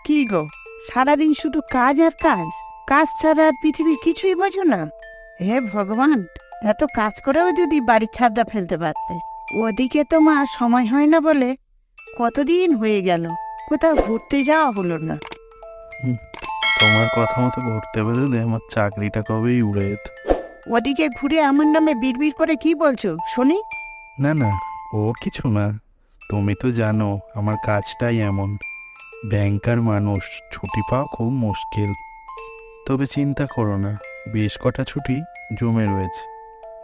কি গো, সারাদিন শুধু কাজ আর কাজ, কাজ ছাড়া আর পৃথিবীর কিছুই বোঝো না? হে ভগবান, এত কাজ করেও যদি বাড়ির ছাদটা ফেলতে পারতে। ওদিকে তো মা সময় হয় না বলে কতদিন হয়ে গেল কোথাও ঘুরতে যাওয়া হলো না। হুম, তোমার কথা মতো ঘুরতে বেরোলে আমার চাকরিটা কবেই উড়ে যেত। ওদিকে ঘুরে আমার নামে বিড়বিড় করে কি বলছো শুনি? না না, ও কিছু না। তুমি তো জানো আমার কাজটাই এমন। ব্যাংকার মানুষ, ছুটি পাওয়া খুব মুশকিল। তবে চিন্তা করো না, বেশ কটা ছুটি জমে রয়েছে।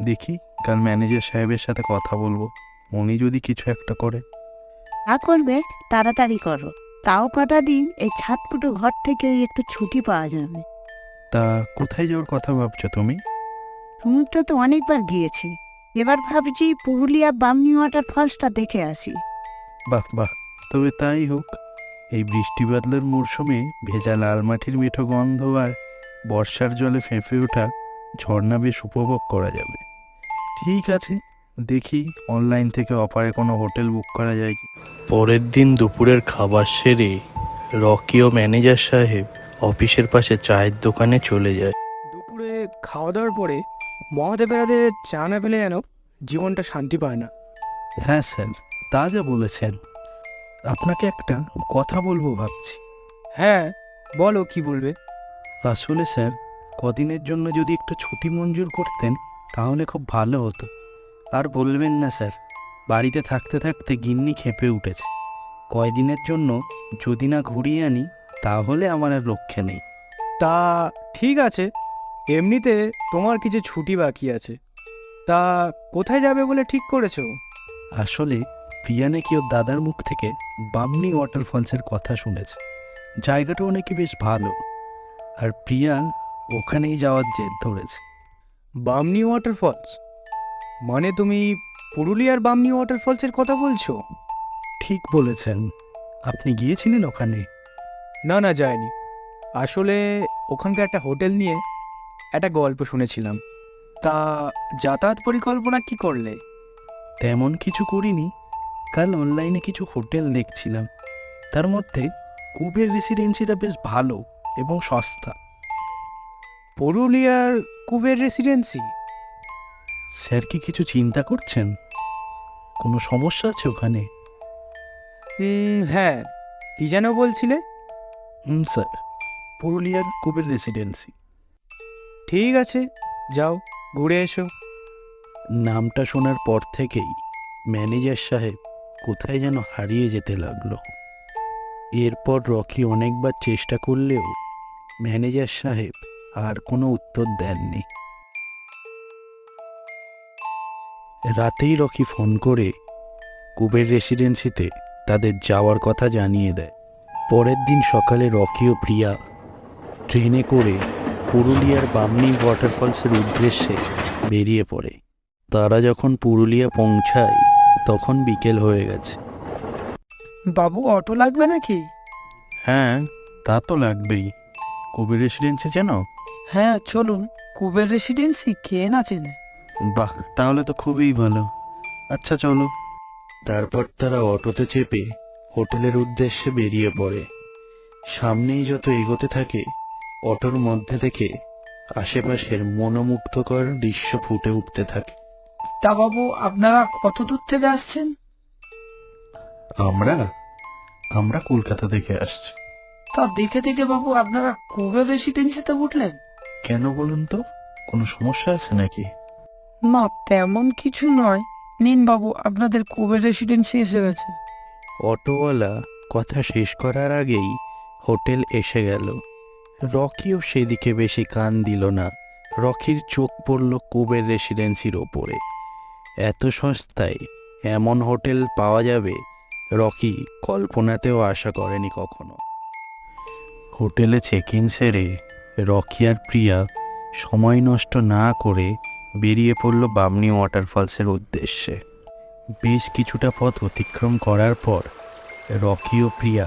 দেখি কাল ম্যানেজার সাহেবের সাথে কথা বলবো, উনি যদি কিছু একটা করে। যা করবে তাড়াতাড়ি করো, তাও কটা দিন এই ছাদপুটো ঘর থেকে একটু ছুটি পাওয়া যাবে। তা কোথায় যাওয়ার কথা ভাবছো তুমি? সমুদ্র তো অনেকবার গিয়েছি, এবার ভাবছি পুরুলিয়া বামনি ওয়াটার ফলসটা দেখে আসি। বাহ বাহ, তবে তাই হোক। এই বৃষ্টি বাদলার মরশুমে ভেজা লাল মাটির মিঠো গন্ধ আর বর্ষার জলে ফেঁপে ওঠা ঝর্ণা বেশ উপভোগ করা যাবে। ঠিক আছে, দেখি অনলাইন থেকে অফারে কোনো হোটেল বুক করা যায় কি। পরের দিন দুপুরের খাবার সেরে রকি ও ম্যানেজার সাহেব অফিসের পাশে চায়ের দোকানে চলে যায়। দুপুরে খাওয়া দাওয়ার পরে মহাদেবের হাতে চা না পেলে যেন জীবনটা শান্তি পায় না। হ্যাঁ স্যার, তা যা বলেছেন। আপনাকে একটা কথা বলবো ভাবছি। হ্যাঁ, বলো কি বলবে। আসলে স্যার, কদিনের জন্য যদি একটু ছুটি মঞ্জুর করতেন তাহলে খুব ভালো হতো। আর বলবেন না স্যার, বাড়িতে থাকতে থাকতে গিন্নি খেপে উঠেছে। কয়দিনের জন্য যদি না ঘুরিয়ে আনি তাহলে আমার আর রক্ষে নেই। তা ঠিক আছে, এমনিতে তোমার কিছু ছুটি বাকি আছে, তা কোথায় যাবে বলে ঠিক করেছো? আসলে প্রিয়া নাকি ওর দাদার মুখ থেকে বামনি ওয়াটারফলসের কথা শুনেছে। জায়গাটাও নাকি বেশ ভালো, আর প্রিয়া ওখানেই যাওয়ার জেদ ধরেছে। বামনি ওয়াটারফলস? মানে তুমি পুরুলিয়ার বামনি ওয়াটারফলসের কথা বলছো? ঠিক বলেছেন। আপনি গিয়েছিলেন ওখানে? না না, যায়নি। আসলে ওখানকার একটা হোটেল নিয়ে একটা গল্প শুনেছিলাম। তা যাতায়াত পরিকল্পনা কি করলে? তেমন কিছু করিনি। কাল অনলাইনে কিছু হোটেল দেখছিলাম, তার মধ্যে কুবের রেসিডেন্সিটা বেশ ভালো এবং সস্তা। পুরুলিয়ার কুবের রেসিডেন্সি? স্যার কি কিছু চিন্তা করছেন? কোনো সমস্যা আছে ওখানে? হ্যাঁ, কি যেন বলছিলে? স্যার, পুরুলিয়ার কুবের রেসিডেন্সি। ঠিক আছে, যাও ঘুরে এসো। নামটা শোনার পর থেকেই ম্যানেজার সাহেব কোথায় যেন হারিয়ে যেতে লাগলো। এরপর রকি অনেকবার চেষ্টা করলেও ম্যানেজার সাহেব আর কোনো উত্তর দেননি। রাতেই রকি ফোন করে কুবের রেসিডেন্সিতে তাদের যাওয়ার কথা জানিয়ে দেয়। পরের দিন সকালে রকি ও প্রিয়া ট্রেনে করে পুরুলিয়ার বামনি ওয়াটারফলসের উদ্দেশ্যে বেরিয়ে পড়ে। তারা যখন পুরুলিয়া পৌঁছায় তখন বিকেল হয়ে গেছে। বাবু, অটো লাগবে নাকি? হ্যাঁ, তা তো লাগবেই। কুবের রেসিডেন্সি চেনো? হ্যাঁ চলুন, কুবের রেসিডেন্সি কে না চেনে। বাহ, তাহলে তো খুবই ভালো। আচ্ছা চলো। তারপর তারা অটোতে চেপে হোটেলের উদ্দেশ্যে বেরিয়ে পড়ে। সামনেই যত এগোতে থাকে অটোর মধ্যে থেকে আশেপাশের মনোমুগ্ধকর দৃশ্য ফুটে উঠতে থাকে। তা বাবু, আপনারা কত দূর থেকে আসছেন? আমরা আমরা কলকাতা থেকে আসছি। তা দেখে দেখে বাবু আপনারা কুবের রেসিডেন্সিতে উঠলেন? কেন বলুন তো, কোনো সমস্যা আছে নাকি? না, তেমন কিছু নয়। নিন বাবু, আপনাদের কুবের রেসিডেন্সি এসে গেছে। অটোওয়ালা কথা শেষ করার আগেই হোটেল এসে গেল। রকিও সেদিকে বেশি কান দিল না। রকির চোখ পড়ল কুবের রেসিডেন্সির ওপরে। এত সস্তায় এমন হোটেল পাওয়া যাবে রকি কল্পনাতেও আশা করেনি কখনো। হোটেলে চেক ইন সেরে রকি আর প্রিয়া সময় নষ্ট না করে বেরিয়ে পড়ল বামনি ওয়াটারফলসের উদ্দেশ্যে। বেশ কিছুটা পথ অতিক্রম করার পর রকি ও প্রিয়া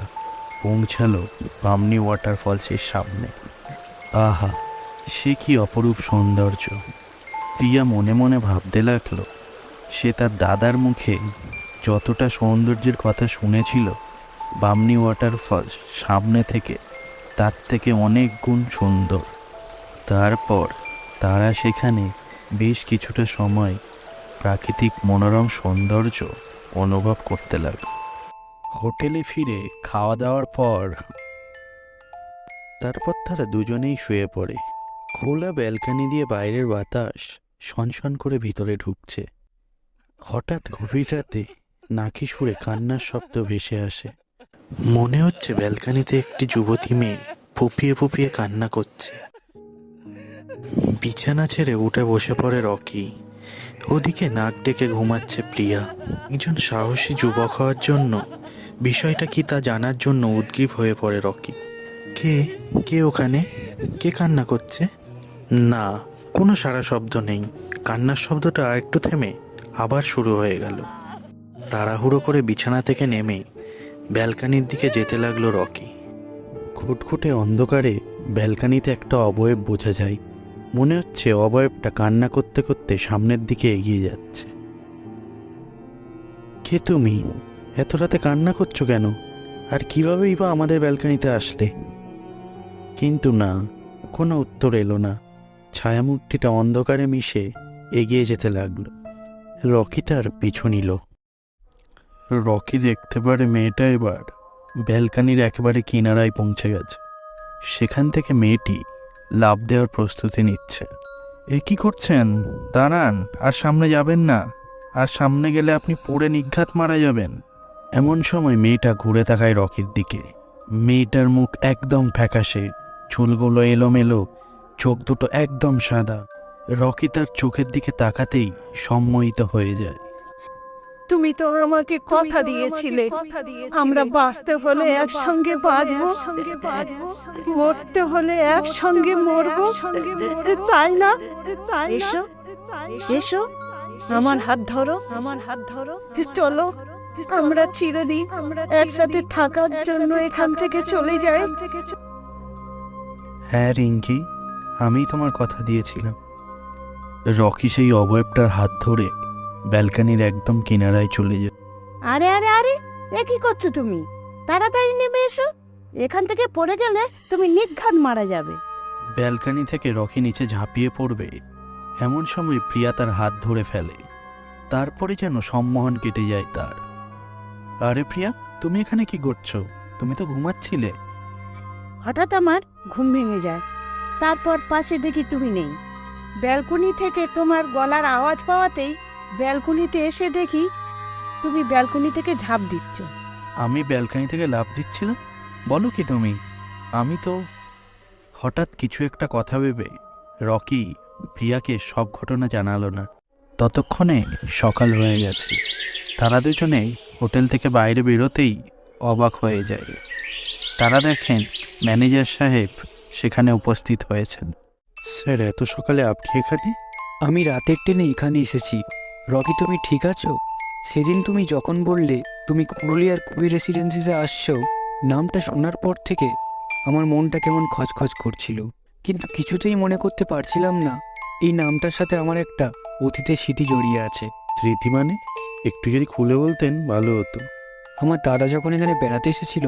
পৌঁছালো বামনি ওয়াটারফলসের সামনে। আহা, সে কি অপরূপ সৌন্দর্য! প্রিয়া মনে মনে ভাবতে লাগলো, সে তার দাদার মুখে যতটা সৌন্দর্যের কথা শুনেছিল বামনি ওয়াটারফল সামনে থেকে তার থেকে অনেক গুণ সুন্দর। তারপর তারা সেখানে বেশ কিছুটা সময় প্রাকৃতিক মনোরম সৌন্দর্য অনুভব করতে লাগলো। হোটেলে ফিরে খাওয়া দাওয়ার পর তারপর তারা দুজনেই শুয়ে পড়ে। খোলা ব্যালকনি দিয়ে বাইরের বাতাস শনশন করে ভিতরে ঢুকছে। হঠাৎ গভীর রাতে নাকি সুরে কান্নার শব্দ ভেসে আসে। মনে হচ্ছে ব্যালকনিতে একটি যুবতী মেয়ে ফুপিয়ে ফুপিয়ে কান্না করছে। বিছানা ছেড়ে উঠে বসে পড়ে রকি। ওদিকে নাক ডেকে ঘুমাচ্ছে প্রিয়া। একজন সাহসী যুবক হওয়ার জন্য বিষয়টা কি তা জানার জন্য উদগ্রীব হয়ে পড়ে রকি। কে কে ওখানে? কে কান্না করছে? না, কোনো সারা শব্দ নেই। কান্নার শব্দটা আরেকটু থেমে আবার শুরু হয়ে গেল। তাড়াহুড়ো করে বিছানা থেকে নেমে ব্যালকনির দিকে যেতে লাগলো রকি। খুটখুটে অন্ধকারে ব্যালকনিতে একটা অবয়ব বোঝা যায়। মনে হচ্ছে অবয়বটা কান্না করতে করতে সামনের দিকে এগিয়ে যাচ্ছে। কে তুমি? এত রাতে কান্না করছো কেন? আর কিভাবেই বা আমাদের ব্যালকনিতে আসলে? কিন্তু না, কোনো উত্তর এলো না। ছায়ামূর্তিটা অন্ধকারে মিশে এগিয়ে যেতে লাগলো। রকি তার পিছু নিল। রকি দেখতে পারে মেয়েটা এবার ব্যালকনির একেবারে কিনারায় পৌঁছে গেছে। সেখান থেকে মেয়েটি লাফ দেওয়ার প্রস্তুতি নিচ্ছে। এ কি করছেন? দাঁড়ান, আর সামনে যাবেন না। আর সামনে গেলে আপনি পড়ে নিঘাত মারা যাবেন। এমন সময় মেয়েটা ঘুরে তাকায় রকির দিকে। মেয়েটার মুখ একদম ফ্যাকাশে, চুলগুলো এলোমেলো, চোখ দুটো একদম সাদা। রকি তার চোখের দিকে তাকাতেই সম্মোহিত হয়ে যায়। তুমি তো আমাকে কথা দিয়েছিলে আমরা বাঁচতে হলে একসঙ্গে বাঁচবো, মরতে হলে একসঙ্গে মরবো, তাই না? এসো এসো, আমার হাত ধরো, আমার হাত ধরো। চলো আমরা চিরদিন একসাথে থাকার জন্য এখান থেকে চলে যাই। হ্যাঁ রিঙ্কি, আমি তোমার কথা দিয়েছিলাম। রকি সেই অবয়বটার হাত ধরে ব্যালকনির একদম কিনারায় চলে যায়। আরে আরে আরে, এ কি করছো তুমি? তাড়াতাড়ি নেমে এসো, এখান থেকে পড়ে গেলে তুমি নির্ঘাত মারা যাবে। ব্যালকনি থেকে রকি নিচে ঝাঁপিয়ে পড়বে এমন সময় প্রিয়া তার হাত ধরে ফেলে। তারপরে যেন সম্মোহন কেটে যায় তার। আরে প্রিয়া, তুমি এখানে কি করছো? তুমি তো ঘুমাচ্ছিলে। হঠাৎ আমার ঘুম ভেঙে যায়, তারপর পাশে দেখি তুমি নেই। ব্যালকনি থেকে তোমার গলার আওয়াজ পাওয়াতেই ব্যালকনিতে এসে দেখি তুমি ব্যালকনি থেকে ঝাঁপ দিচ্ছ। আমি ব্যালকনি থেকে লাফ দিচ্ছিলাম? বলো কি তুমি? আমি তো হঠাৎ কিছু একটা কথা ভেবে রকি প্রিয়াকে সব ঘটনা জানালো না। ততক্ষণে সকাল হয়ে গেছে। তারা দুজনে হোটেল থেকে বাইরে বেরোতেই অবাক হয়ে যায়। তারা দেখেন ম্যানেজার সাহেব সেখানে উপস্থিত হয়েছেন। স্যার, এত সকালে আপনি এখানে? আমি রাতের ট্রেনে এখানে এসেছি। রকি, তুমি ঠিক আছো? সেদিন তুমি যখন বললে তুমি পুরুলিয়ার কবি রেসিডেন্সিতে আসছো, নামটা শোনার পর থেকে আমার মনটা কেমন খচখচ করছিল, কিন্তু কিছুতেই মনে করতে পারছিলাম না এই নামটার সাথে আমার একটা অতীতের স্মৃতি জড়িয়ে আছে। স্মৃতি মানে? একটু যদি খুলে বলতেন ভালো হতো। আমার দাদা যখন এখানে বেড়াতে এসেছিল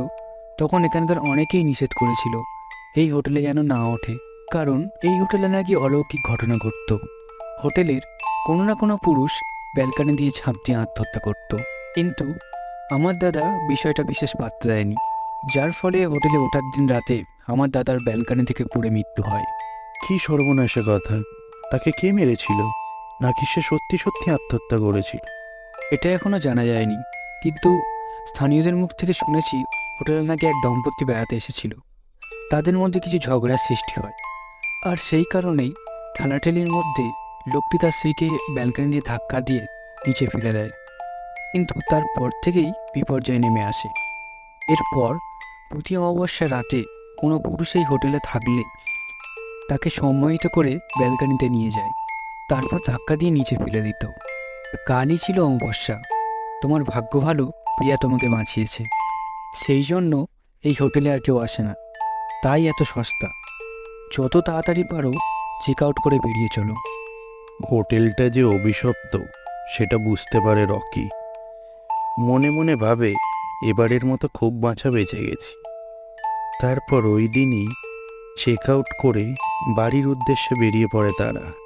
তখন এখানকার অনেকেই নিষেধ করেছিল এই হোটেলে যেন না ওঠে, কারণ এই হোটেলে নাকি অলৌকিক ঘটনা ঘটত। হোটেলের কোনো না কোনো পুরুষ ব্যালকনি দিয়ে ঝাঁপ দিয়ে আত্মহত্যা করত, কিন্তু আমার দাদা বিষয়টা বিশেষ পাত্তা দেয়নি, যার ফলে হোটেলে ওঠার দিন রাতে আমার দাদার ব্যালকনি থেকে পড়ে মৃত্যু হয়। কি সর্বনাশা কথা! তাকে কে মেরেছিল? নাকি সে সত্যি সত্যি আত্মহত্যা করেছিল? এটা এখনো জানা যায়নি, কিন্তু স্থানীয়দের মুখ থেকে শুনেছি হোটেলে নাকি এক দম্পতি বেড়াতে এসেছিল। তাদের মধ্যে কিছু ঝগড়ার সৃষ্টি হয়, আর সেই কারণেই ঠেলাঠেলির মধ্যে লোকটি তার স্ত্রীকে ব্যালকনি দিয়ে ধাক্কা দিয়ে নিচে ফেলে দেয়। কিন্তু তারপর থেকেই বিপর্যয় নেমে আসে। এরপর প্রতি অমাবস্যা রাতে কোনো পুরুষ এই হোটেলে থাকলে তাকে সম্মোহিত করে ব্যালকনিতে নিয়ে যায়, তারপর ধাক্কা দিয়ে নিচে ফেলে দিত। কালই ছিল অমাবস্যা। তোমার ভাগ্য ভালো, প্রিয়া তোমাকে বাঁচিয়েছে। সেই জন্য এই হোটেলে আর কেউ আসে না, তাই এত সস্তা। যত তাড়াতাড়ি পারো চেক আউট করে বেরিয়ে চলো। হোটেলটা যে অভিশপ্ত সেটা বুঝতে পারে রকি। মনে মনে ভাবে এবারের মতো খুব বাঁচা বেঁচে গেছি। তারপর ওই দিনই চেক আউট করে বাড়ির উদ্দেশ্যে বেরিয়ে পড়ে তারা।